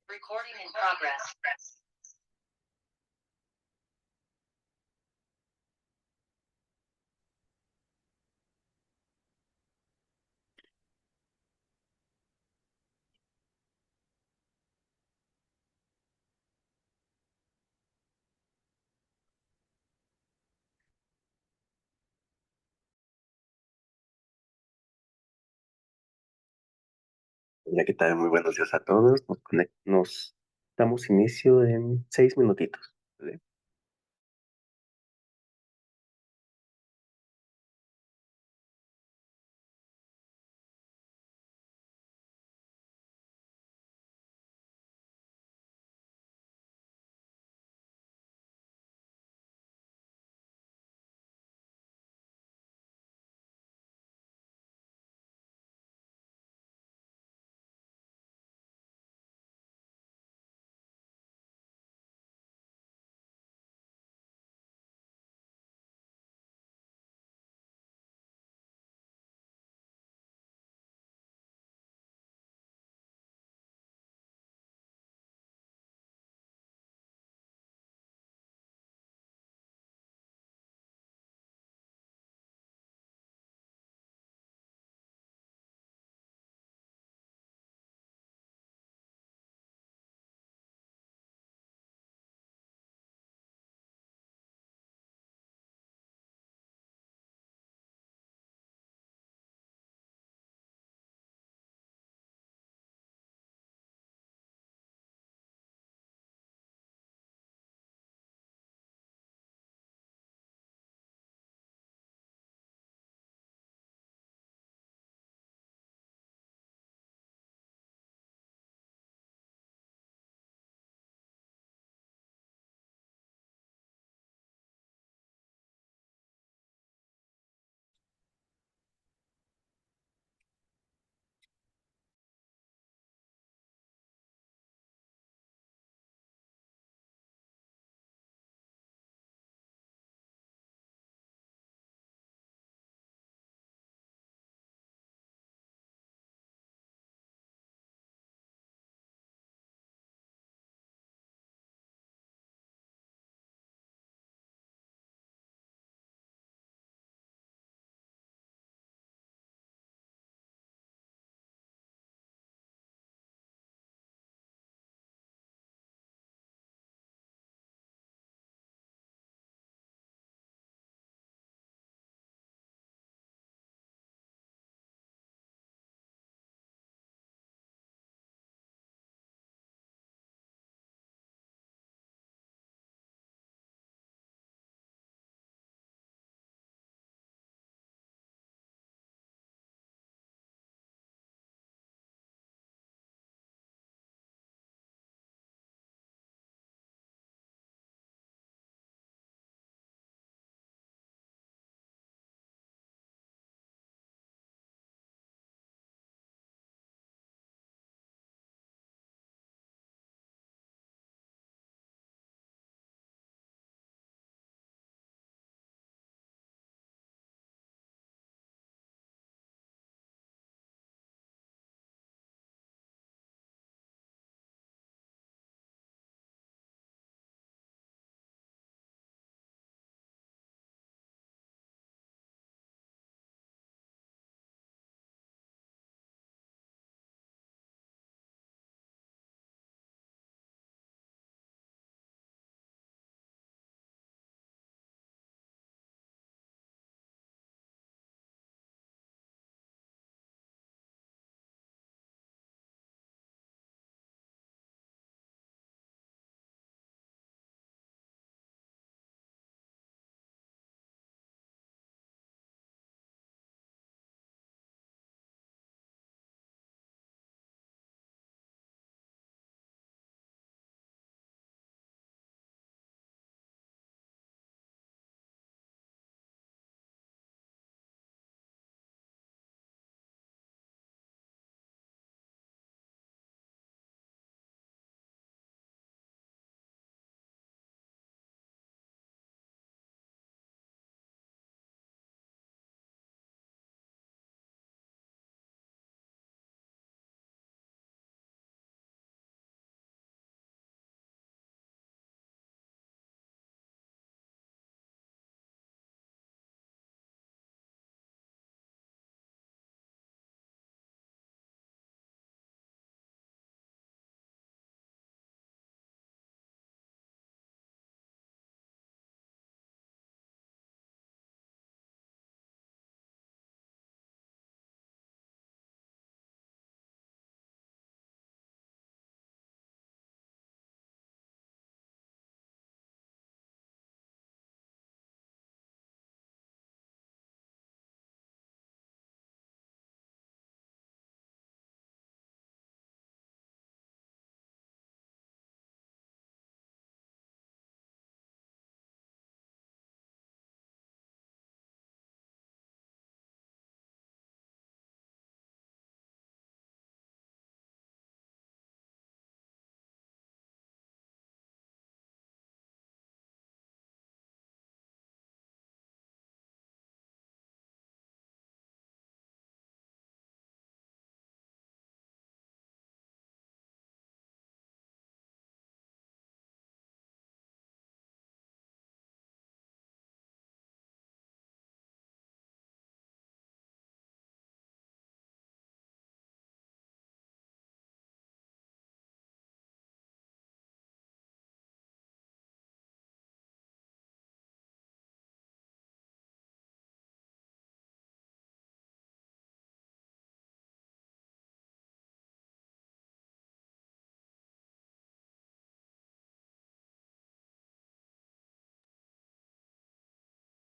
Recording in progress. Hola, ¿qué tal? Muy buenos días a todos. Nos damos inicio en 6 minutitos, ¿vale?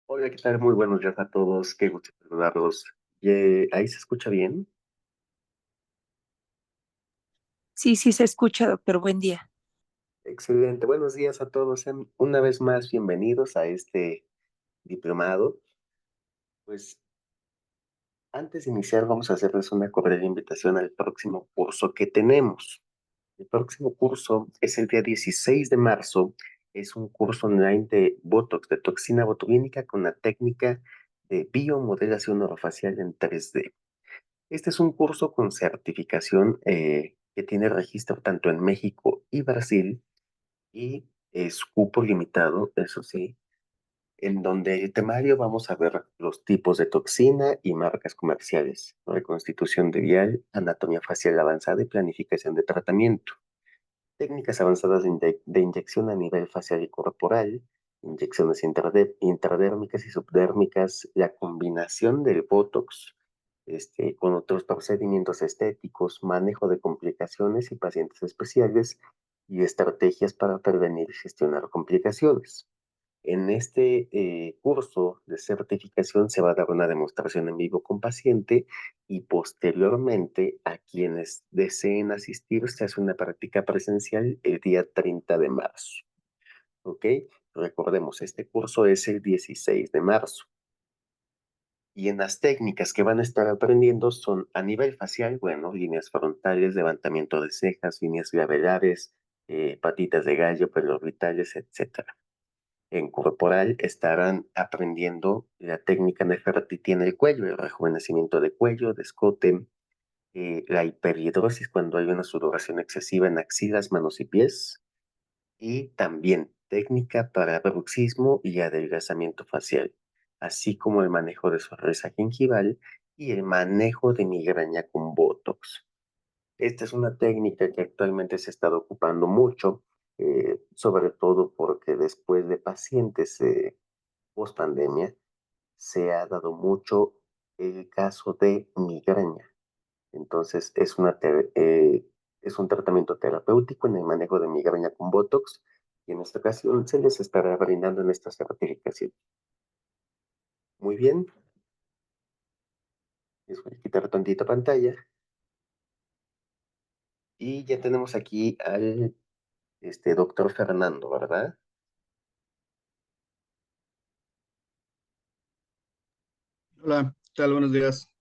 Hola, ¿qué tal? Muy buenos días a todos. Qué gusto saludarlos. ¿Ahí se escucha bien? Sí, sí se escucha, doctor. Buen día. Excelente. Buenos días a todos. Sean una vez más bienvenidos a este diplomado. Pues antes de iniciar, vamos a hacerles una cordial invitación al próximo curso que tenemos. El próximo curso es el día 16 de marzo. Es un curso online de Botox, de toxina botulínica con la técnica de biomodelación orofacial en 3D. Este es un curso con certificación que tiene registro tanto en México y Brasil y es cupo limitado, eso sí, en donde el temario vamos a ver los tipos de toxina y marcas comerciales, reconstitución de vial, anatomía facial avanzada y planificación de tratamiento. Técnicas avanzadas de inyección a nivel facial y corporal, inyecciones intradérmicas y subdérmicas, la combinación del Botox con otros procedimientos estéticos, manejo de complicaciones y pacientes especiales y estrategias para prevenir y gestionar complicaciones. En este curso de certificación se va a dar una demostración en vivo con paciente y posteriormente a quienes deseen asistir se hace una práctica presencial el día 30 de marzo. ¿Ok? Recordemos, este curso es el 16 de marzo. Y en las técnicas que van a estar aprendiendo son a nivel facial, bueno, líneas frontales, levantamiento de cejas, líneas labelares, patitas de gallo, pelos etcétera. En corporal estarán aprendiendo la técnica Nefertiti en el cuello, el rejuvenecimiento de cuello, de escote, la hiperhidrosis cuando hay una sudoración excesiva en axilas, manos y pies, y también técnica para bruxismo y adelgazamiento facial, así como el manejo de sonrisa gingival y el manejo de migraña con Botox. Esta es una técnica que actualmente se está ocupando mucho, sobre todo porque después de pacientes post pandemia se ha dado mucho el caso de migraña. Entonces es un tratamiento terapéutico en el manejo de migraña con Botox y en esta ocasión se les estará brindando en esta certificación. Muy bien, les voy a quitar tantito pantalla y ya tenemos aquí al doctor Fernando, ¿verdad? Hola, ¿qué tal? Buenos días.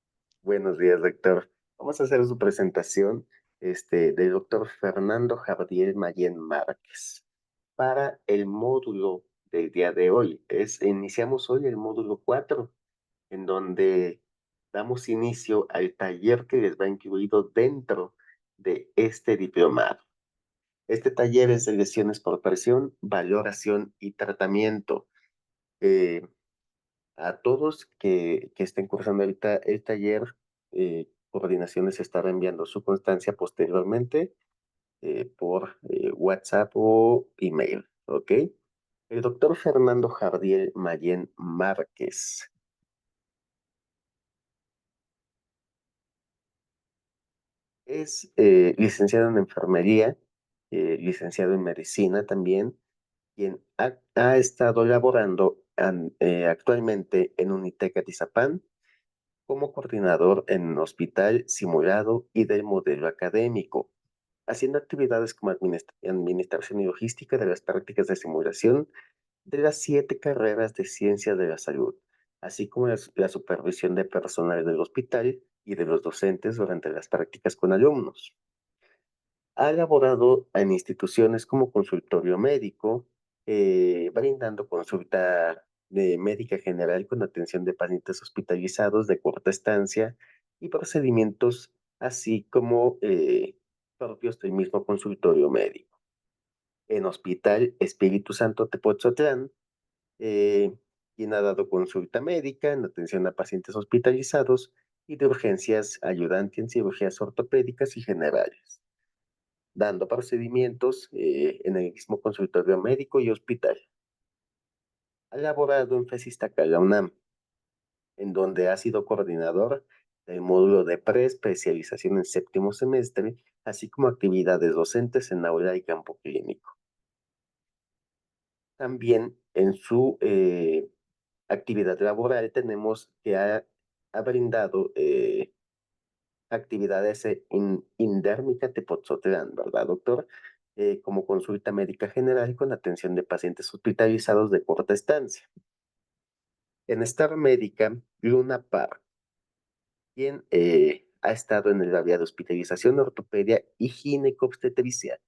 Buenos días, doctor. Vamos a hacer su presentación del doctor Fernando Jardiel Mayén Márquez para el módulo del día de hoy. Iniciamos hoy el módulo 4, en donde damos inicio al taller que les va incluido dentro de este diplomado. Este taller es de lesiones por presión, valoración y tratamiento. Eh, a todos que estén cursando ahorita el taller, Coordinaciones estará enviando su constancia posteriormente por WhatsApp o email, ¿ok? El doctor Fernando Jardiel Mayén Márquez es licenciado en enfermería, licenciado en medicina también, quien ha estado laborando actualmente en Unitec Atizapán como coordinador en un hospital simulado y del modelo académico, haciendo actividades como administración y logística de las prácticas de simulación de las 7 carreras de ciencia de la salud, así como la supervisión de personal del hospital y de los docentes durante las prácticas con alumnos. Ha laborado en instituciones como consultorio médico, brindando consulta de médica general con atención de pacientes hospitalizados de corta estancia y procedimientos así como propios del mismo consultorio médico. En Hospital Espíritu Santo Tepozotlán, eh, quien ha dado consulta médica en atención a pacientes hospitalizados y de urgencias ayudante en cirugías ortopédicas y generales, dando procedimientos en el mismo consultorio médico y hospital. Ha laborado en FESISTACA, UNAM, en donde ha sido coordinador del módulo de preespecialización en séptimo semestre, así como actividades docentes en aula y campo clínico. También en su actividad laboral tenemos que ha brindado actividades indérmica Tepoztlán, ¿verdad, doctor? Como consulta médica general con atención de pacientes hospitalizados de corta estancia. En Star Médica, Luna Park, quien ha estado en el área de hospitalización, ortopedia y ginecobstetricia,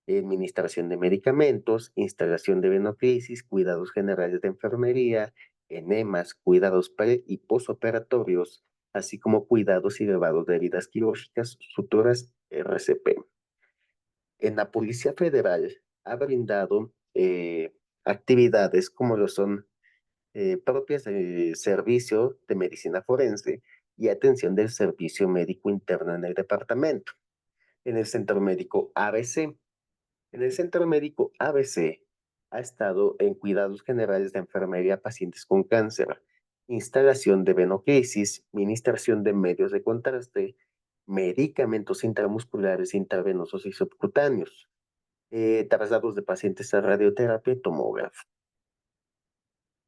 administración de medicamentos, instalación de venoclisis, cuidados generales de enfermería, enemas, cuidados pre y posoperatorios, así como cuidados y lavados de heridas quirúrgicas, suturas, RCP. En la Policía Federal ha brindado actividades como lo son propias del servicio de medicina forense y atención del servicio médico interno en el departamento. En el Centro Médico ABC. En el Centro Médico ABC ha estado en cuidados generales de enfermería a pacientes con cáncer, instalación de venoclisis, administración de medios de contraste, medicamentos intramusculares, intravenosos y subcutáneos, traslados de pacientes a radioterapia y tomógrafo.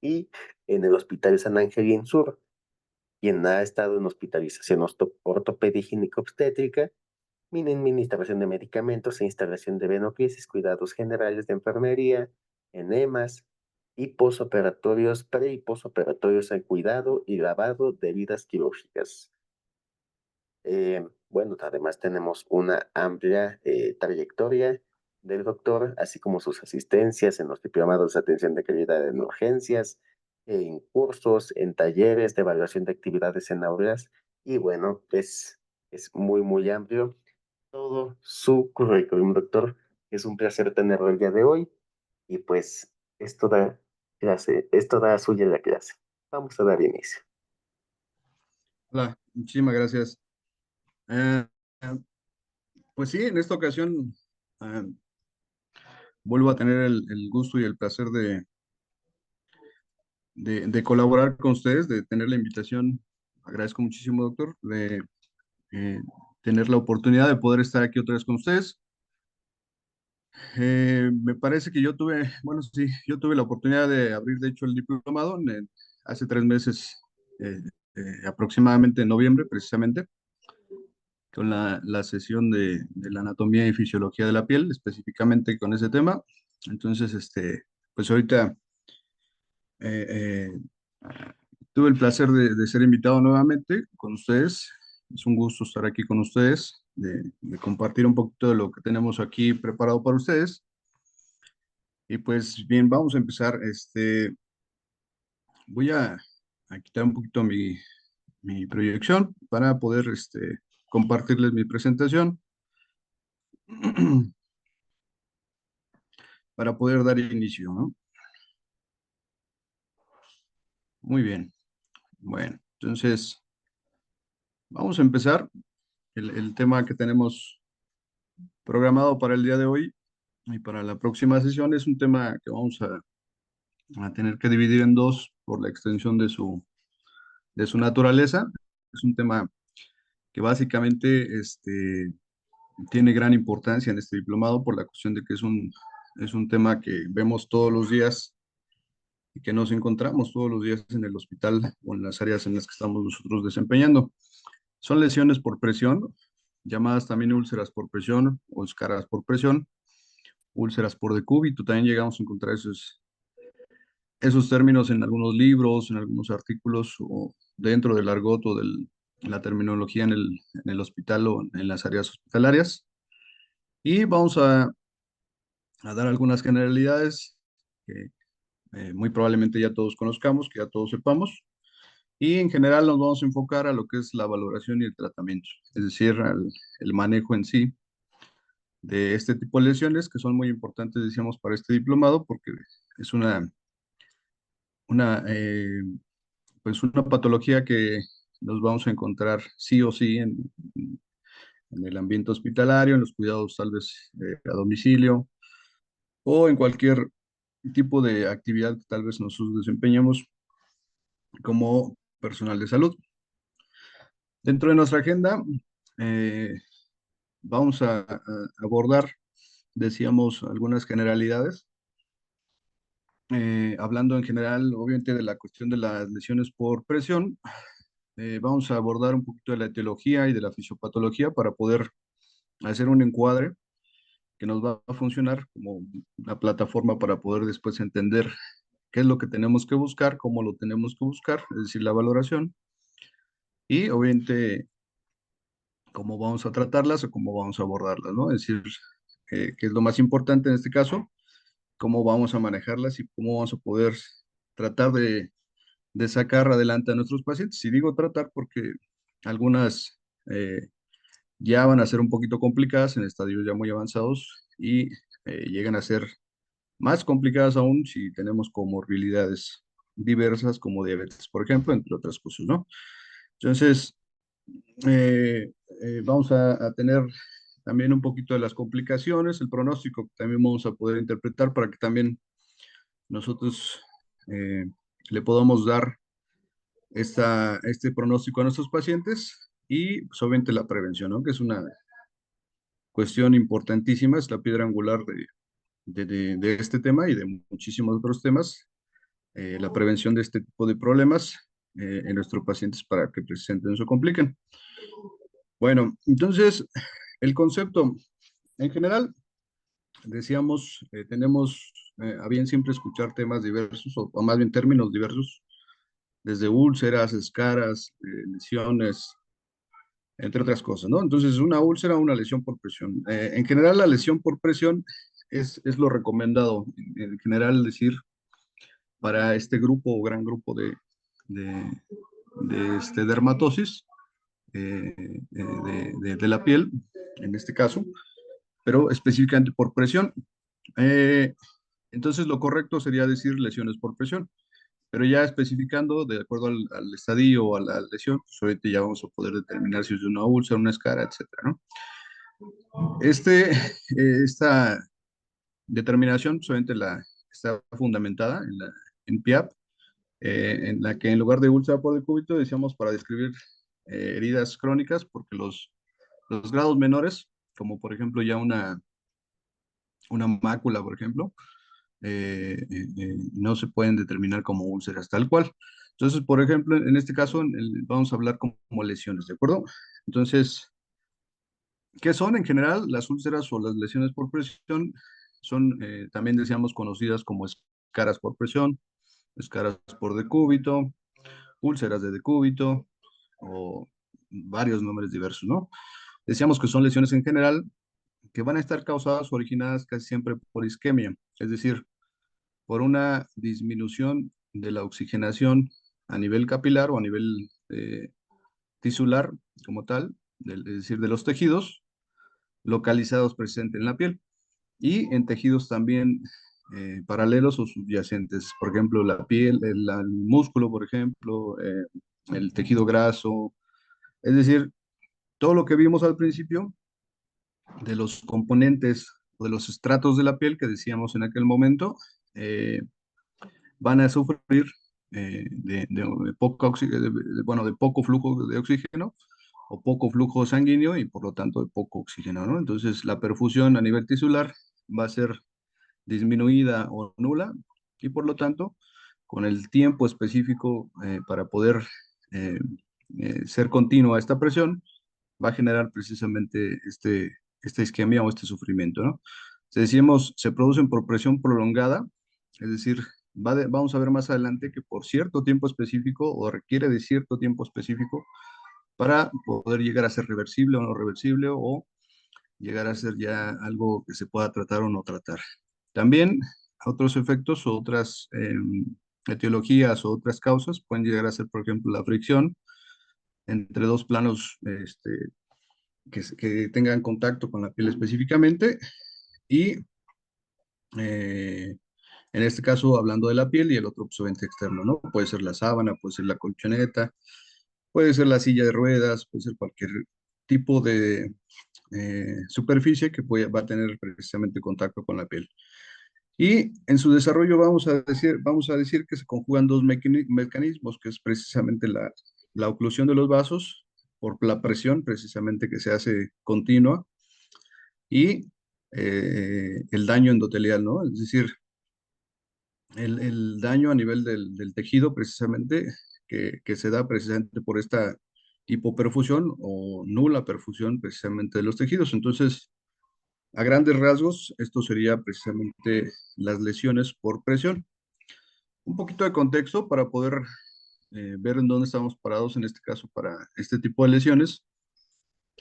Y en el Hospital San Angelín Sur, quien ha estado en hospitalización ortopedia y ginecobstétrica, administración de medicamentos e instalación de venoclisis, cuidados generales de enfermería, enemas y posoperatorios, pre y posoperatorios al cuidado y lavado de heridas quirúrgicas. Bueno, además tenemos una amplia trayectoria del doctor, así como sus asistencias en los diplomados de atención de calidad en urgencias, en cursos, en talleres de evaluación de actividades en aulas, y bueno, es muy, muy amplio todo su currículum, doctor. Es un placer tenerlo el día de hoy, y pues esto da suya la clase. Vamos a dar inicio. Hola, muchísimas gracias. Eh, eh, pues sí, en esta ocasión eh, vuelvo a tener el gusto y el placer de colaborar con ustedes, de tener la invitación. Agradezco muchísimo, doctor, de eh, tener la oportunidad de poder estar aquí otra vez con ustedes. Me parece que yo tuve, bueno, sí, yo tuve la oportunidad de abrir, de hecho, el diplomado hace 3 meses, eh, aproximadamente en noviembre, precisamente, con la sesión de la anatomía y fisiología de la piel, específicamente con ese tema. Entonces, pues ahorita eh, tuve el placer de ser invitado nuevamente con ustedes. Es un gusto estar aquí con ustedes, de compartir un poquito de lo que tenemos aquí preparado para ustedes. Y pues bien, vamos a empezar. Voy a quitar un poquito mi proyección para poder compartirles mi presentación, para poder dar inicio, ¿no? Muy bien. Bueno, entonces vamos a empezar. El tema que tenemos programado para el día de hoy y para la próxima sesión es un tema que vamos a tener que dividir en dos por la extensión de su naturaleza. Es un tema que básicamente tiene gran importancia en este diplomado por la cuestión de que es un tema que vemos todos los días y que nos encontramos todos los días en el hospital o en las áreas en las que estamos nosotros desempeñando. Son lesiones por presión, llamadas también úlceras por presión o escaras por presión, úlceras por decúbito. También llegamos a encontrar esos términos en algunos libros, en algunos artículos o dentro del argot o de la terminología en el hospital o en las áreas hospitalarias. Y vamos a dar algunas generalidades que muy probablemente ya todos conozcamos, que ya todos sepamos. Y en general nos vamos a enfocar a lo que es la valoración y el tratamiento, es decir, el manejo en sí de este tipo de lesiones que son muy importantes, decíamos, para este diplomado, porque es una, eh, pues una patología que nos vamos a encontrar sí o sí en el ambiente hospitalario, en los cuidados tal vez a domicilio o en cualquier tipo de actividad que tal vez nosotros desempeñemos como personal de salud. Dentro de nuestra agenda eh, vamos a abordar, decíamos, algunas generalidades hablando en general, obviamente, de la cuestión de las lesiones por presión, vamos a abordar un poquito de la etiología y de la fisiopatología para poder hacer un encuadre que nos va a funcionar como una plataforma para poder después entender qué es lo que tenemos que buscar, cómo lo tenemos que buscar, es decir, la valoración, y obviamente cómo vamos a tratarlas o cómo vamos a abordarlas, ¿no? Es decir, qué es lo más importante en este caso, cómo vamos a manejarlas y cómo vamos a poder tratar de sacar adelante a nuestros pacientes. Y digo tratar porque algunas ya van a ser un poquito complicadas en estadios ya muy avanzados y llegan a ser más complicadas aún si tenemos comorbilidades diversas como diabetes, por ejemplo, entre otras cosas, ¿no? Entonces, vamos a tener también un poquito de las complicaciones, el pronóstico que también vamos a poder interpretar para que también nosotros eh, le podamos dar este pronóstico a nuestros pacientes y pues, obviamente la prevención, ¿no? Que es una cuestión importantísima, es la piedra angular de este tema y de muchísimos otros temas, la prevención de este tipo de problemas en nuestros pacientes para que presenten o se compliquen. Bueno, entonces, el concepto en general, decíamos, tenemos a bien siempre escuchar temas diversos, o más bien términos diversos, desde úlceras, escaras, lesiones, entre otras cosas, ¿no? Entonces, una úlcera o una lesión por presión. En general, la lesión por presión es lo recomendado. En general, decir, para este grupo o gran grupo de, de dermatosis de la piel, en este caso, pero específicamente por presión. Eh, entonces, lo correcto sería decir lesiones por presión, pero ya especificando de acuerdo al estadio o a la lesión, pues ahorita ya vamos a poder determinar si es una úlcera, una escara, etcétera, ¿no? Esta determinación solamente está fundamentada en PIAP, en la que en lugar de úlcera por decúbito decíamos para describir heridas crónicas, porque los grados menores, como por ejemplo ya una mácula, por ejemplo, no se pueden determinar como úlceras tal cual. Entonces, por ejemplo, en este caso vamos a hablar como lesiones, ¿de acuerdo? Entonces, ¿qué son en general las úlceras o las lesiones por presión? Son, también decíamos, conocidas como escaras por presión, escaras por decúbito, úlceras de decúbito o varios nombres diversos, ¿no? Decíamos que son lesiones en general que van a estar causadas o originadas casi siempre por isquemia, es decir, por una disminución de la oxigenación a nivel capilar o a nivel tisular como tal, es decir, de los tejidos localizados presentes en la piel y en tejidos también paralelos o subyacentes, por ejemplo, la piel, el músculo, por ejemplo, el tejido graso, es decir, todo lo que vimos al principio de los componentes o de los estratos de la piel que decíamos en aquel momento, eh, van a sufrir bueno, de poco flujo de oxígeno o poco flujo sanguíneo y por lo tanto de poco oxígeno, ¿no? Entonces la perfusión a nivel tisular va a ser disminuida o nula y por lo tanto con el tiempo específico para poder eh, ser continua esta presión va a generar precisamente esta isquemia o este sufrimiento, ¿no? Si decimos, se producen por presión prolongada, es decir, vamos a ver más adelante que por cierto tiempo específico o requiere de cierto tiempo específico para poder llegar a ser reversible o no reversible o llegar a ser ya algo que se pueda tratar o no tratar. También otros efectos o otras etiologías o otras causas pueden llegar a ser, por ejemplo, la fricción entre dos planos que tengan contacto con la piel específicamente y en este caso hablando de la piel y el otro pues, evento externo, ¿no? Puede ser la sábana, puede ser la colchoneta, puede ser la silla de ruedas, puede ser cualquier tipo de superficie que va a tener precisamente contacto con la piel. Y en su desarrollo vamos a decir que se conjugan dos mecanismos, que es precisamente la oclusión de los vasos por la presión precisamente que se hace continua y el daño endotelial, ¿no? Es decir, el daño a nivel del tejido precisamente que se da precisamente por esta hipoperfusión o nula perfusión precisamente de los tejidos. Entonces, a grandes rasgos, esto sería precisamente las lesiones por presión. Un poquito de contexto para poder ver en dónde estamos parados en este caso para este tipo de lesiones.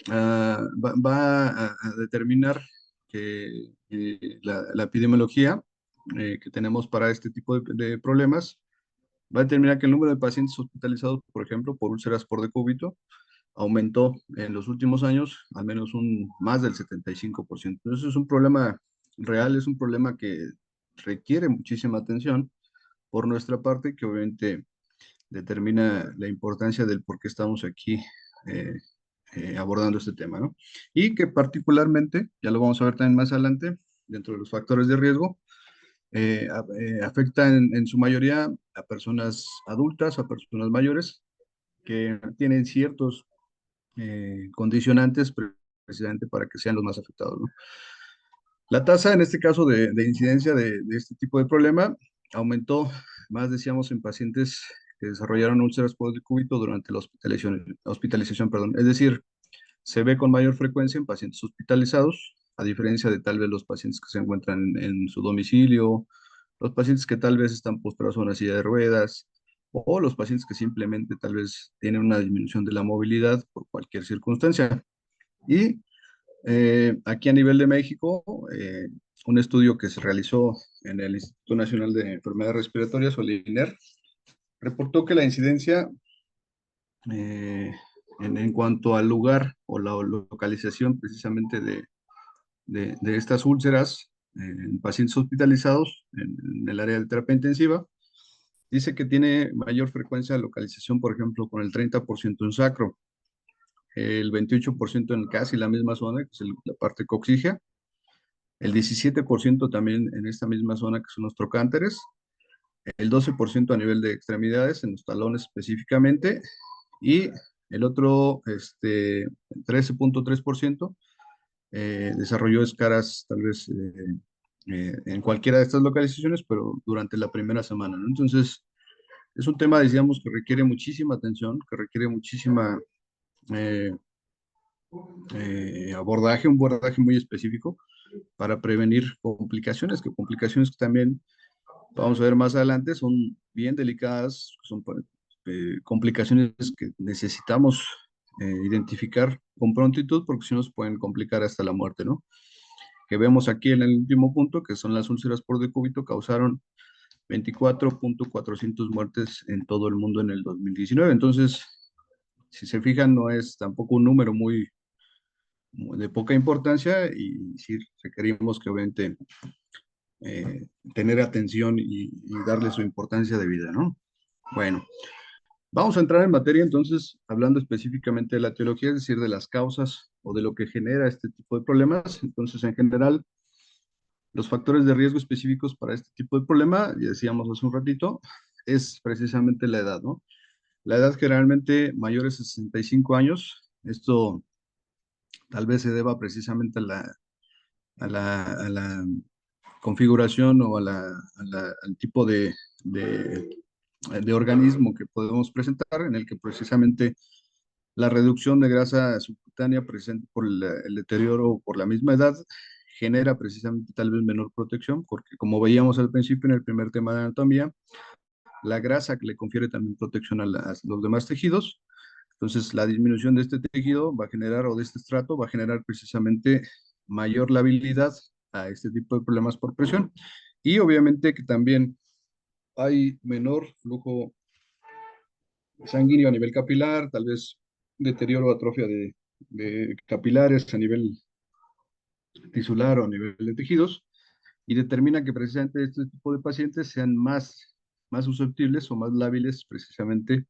Va a determinar que la epidemiología que tenemos para este tipo de problemas va a determinar que el número de pacientes hospitalizados, por ejemplo, por úlceras por decúbito, aumentó en los últimos años al menos más del 75%. Entonces es un problema real, es un problema que requiere muchísima atención por nuestra parte, que obviamente determina la importancia del por qué estamos aquí eh, abordando este tema, ¿no? Y que particularmente, ya lo vamos a ver también más adelante, dentro de los factores de riesgo, afecta en su mayoría a personas adultas, a personas mayores, que tienen ciertos condicionantes precisamente para que sean los más afectados, ¿no? La tasa, en este caso, de incidencia de este tipo de problema aumentó más, decíamos, en pacientes que desarrollaron úlceras por decúbito durante la hospitalización, perdón. Es decir, se ve con mayor frecuencia en pacientes hospitalizados, a diferencia de tal vez los pacientes que se encuentran en su domicilio, los pacientes que tal vez están postrados en una silla de ruedas, o los pacientes que simplemente tal vez tienen una disminución de la movilidad por cualquier circunstancia. Y aquí a nivel de México, un estudio que se realizó en el Instituto Nacional de Enfermedades Respiratorias, o el INER, reportó que la incidencia en cuanto al lugar o la localización precisamente de estas úlceras en pacientes hospitalizados en el área de terapia intensiva, dice que tiene mayor frecuencia de localización, por ejemplo, con el 30% en sacro, el 28% en casi la misma zona, que es la parte coxígea, el 17% también en esta misma zona, que son los trocánteres, el 12% a nivel de extremidades, en los talones específicamente, y el otro 13.3% desarrolló escaras tal vez en cualquiera de estas localizaciones, pero durante la primera semana, ¿no? Entonces, es un tema, decíamos, que requiere muchísima atención, que requiere muchísima eh, abordaje, un abordaje muy específico para prevenir complicaciones, que también vamos a ver más adelante, son bien delicadas, son complicaciones que necesitamos identificar con prontitud porque si no se pueden complicar hasta la muerte, ¿no? Que vemos aquí en el último punto, que son las úlceras por decúbito, causaron 24.400 muertes en todo el mundo en el 2019. Entonces, si se fijan, no es tampoco un número de poca importancia y sí requerimos que obviamente tener atención y darle su importancia de vida, ¿no? Bueno, vamos a entrar en materia entonces, hablando específicamente de la etiología, es decir, de las causas o de lo que genera este tipo de problemas. Entonces, en general, los factores de riesgo específicos para este tipo de problema, ya decíamos hace un ratito, es precisamente la edad, ¿no? La edad generalmente mayores de 65 años, esto tal vez se deba precisamente a la configuración o al tipo de organismo que podemos presentar, en el que precisamente la reducción de grasa subcutánea presente por el deterioro por la misma edad genera precisamente tal vez menor protección, porque como veíamos al principio en el primer tema de anatomía, la grasa que le confiere también protección a los demás tejidos. Entonces, la disminución de este tejido va a generar, o de este estrato, va a generar precisamente mayor labilidad a este tipo de problemas por presión. Y obviamente que también hay menor flujo sanguíneo a nivel capilar, tal vez deterioro o atrofia de capilares a nivel tisular o a nivel de tejidos, y determina que precisamente este tipo de pacientes sean más susceptibles o más lábiles precisamente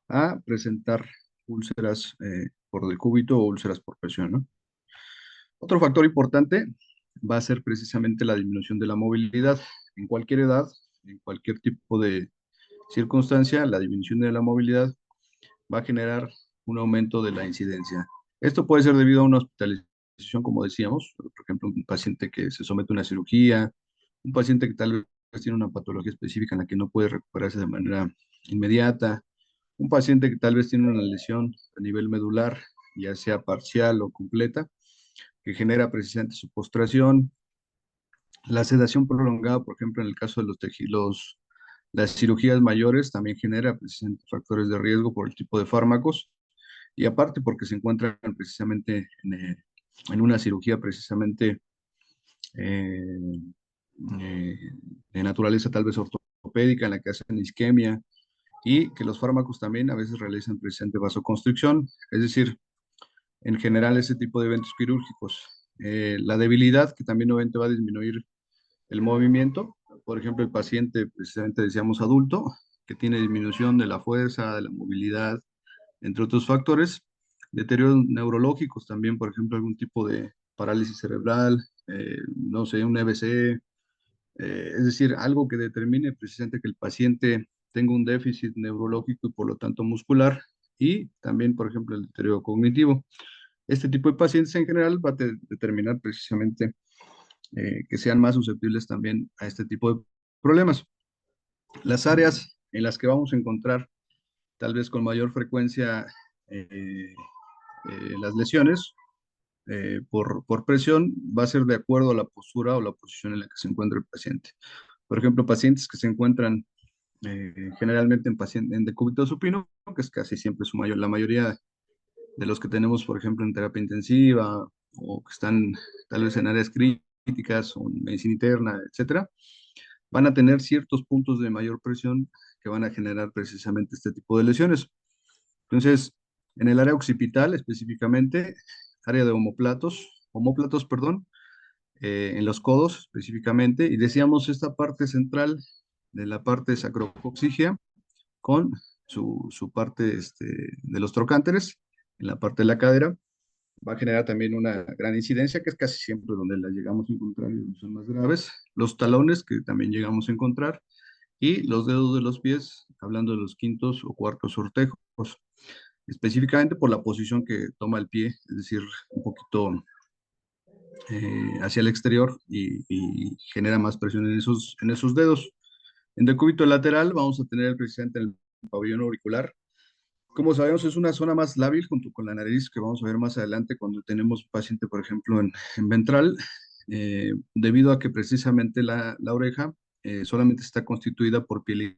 a presentar úlceras por decúbito o úlceras por presión, ¿no? Otro factor importante va a ser precisamente la disminución de la movilidad. En cualquier edad, en cualquier tipo de circunstancia, la disminución de la movilidad va a generar un aumento de la incidencia. Esto puede ser debido a una hospitalización, como decíamos, por ejemplo, un paciente que se somete a una cirugía, un paciente que tal tiene una patología específica en la que no puede recuperarse de manera inmediata, un paciente que tal vez tiene una lesión a nivel medular, ya sea parcial o completa, que genera precisamente su postración, la sedación prolongada, por ejemplo, en el caso de los tejidos, las cirugías mayores también genera precisamente factores de riesgo por el tipo de fármacos y aparte porque se encuentran precisamente en una cirugía precisamente eh, eh, de naturaleza tal vez ortopédica en la que hacen isquemia y que los fármacos también a veces realizan precisamente vasoconstricción, es decir, en general ese tipo de eventos quirúrgicos. La debilidad que también obviamente va a disminuir el movimiento, por ejemplo, el paciente, precisamente decíamos adulto, que tiene disminución de la fuerza, de la movilidad, entre otros factores, deterioros neurológicos también, por ejemplo, algún tipo de parálisis cerebral, no sé, un EBC, es decir, algo que determine precisamente que el paciente tenga un déficit neurológico y por lo tanto muscular, y también, por ejemplo, el deterioro cognitivo. Este tipo de pacientes en general va a determinar precisamente que sean más susceptibles también a este tipo de problemas. Las áreas en las que vamos a encontrar tal vez con mayor frecuencia eh, las lesiones por presión va a ser de acuerdo a la postura o la posición en la que se encuentra el paciente. Por ejemplo, pacientes que se encuentran generalmente en decúbito supino, que es casi siempre la mayoría de los que tenemos, por ejemplo, en terapia intensiva o que están tal vez en áreas críticas o en medicina interna, etcétera, van a tener ciertos puntos de mayor presión que van a generar precisamente este tipo de lesiones. Entonces, en el área occipital específicamente, área de omóplatos, perdón, en los codos específicamente, y decíamos esta parte central de la parte sacrocoxígea con su parte de los trocánteres, en la parte de la cadera, va a generar también una gran incidencia, que es casi siempre donde las llegamos a encontrar y donde son más graves. Los talones, que también llegamos a encontrar, y los dedos de los pies, hablando de los quintos o cuartos ortejos, específicamente por la posición que toma el pie, es decir, un poquito hacia el exterior y genera más presión en esos dedos. En decúbito lateral vamos a tener precisamente el pabellón auricular. Como sabemos, es una zona más lábil junto con la nariz que vamos a ver más adelante cuando tenemos un paciente, por ejemplo, en ventral, debido a que precisamente la oreja solamente está constituida por piel